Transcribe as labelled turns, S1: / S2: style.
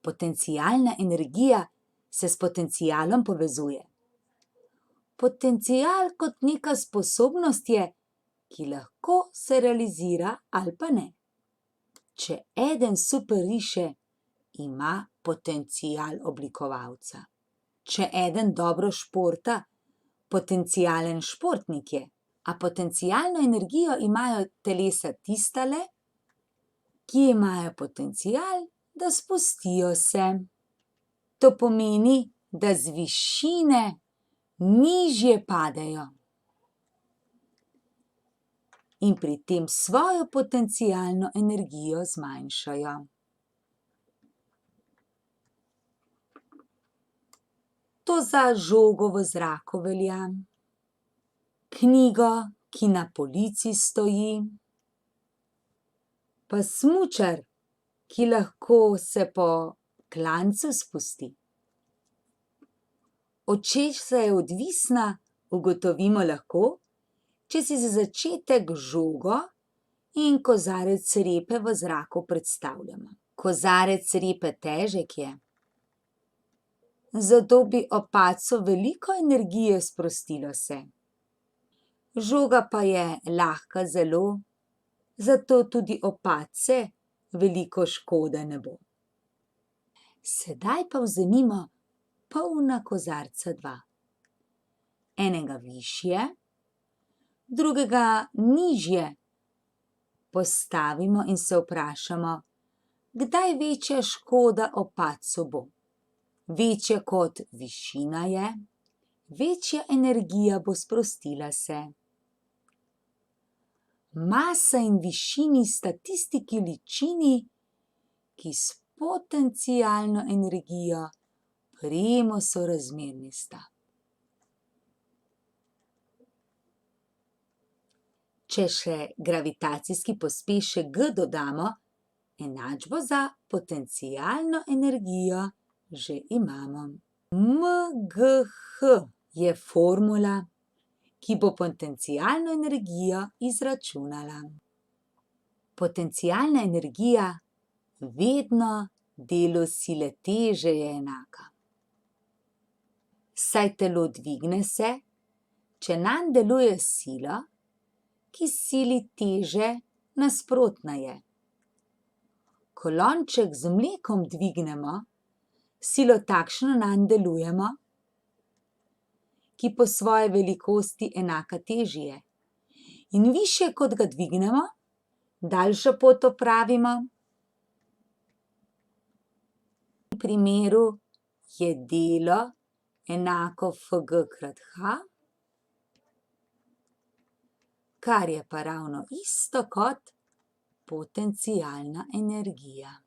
S1: Potencialna energija se s potencialom povezuje. Potencial kot neka sposobnost je, ki lahko se realizira ali pa ne. Če eden super riše, ima potencial oblikovalca. Če eden dobro športa, potencialen športnik je. A potencialno energijo imajo telesa tistale, ki imajo potencial, da spustijo se. To pomeni, da z višine nižje padejo. In pri tem svojo potencialno energijo zmanjšajo. To za žogo v zraku velja, knjigo, ki na polici stoji, pa smučar, ki lahko se po klancu spusti. Od česa je odvisna, ugotovimo lahko, če si za začetek žogo in kozarec repe v zraku predstavljamo. Kozarec repe težek je, zato bi ob padcu veliko energije sprostilo se. Žoga pa je lahka zelo, zato tudi ob padcu veliko škode ne bo. Sedaj pa vzemimo polna kozarca dva. Enega višje, drugega nižje postavimo in se vprašamo, kdaj večja škoda ob padcu bo. Večja kot višina je, večja energija bo sprostila se. Masa in višini sta tisti količini, ki s potencialno energijo premo sorazmerni sta. Če še gravitacijski pospešek G dodamo, enačbo za potencialno energijo že imamo. mgh je formula, ki bo potencialno energijo izračunala. Potencialna energija vedno delu sile teže je enaka. Saj telo dvigne se, če nanj deluje sila, ki sili teže nasprotna je. Ko lonček z mlekom dvignemo, silo takšno nanj delujemo, ki po svoji velikosti enaka teži je. In višje kot ga dvignemo, daljšo pot opravimo. V primeru je delo enako Fg krat H, kar je pa ravno isto kot potencialna energija.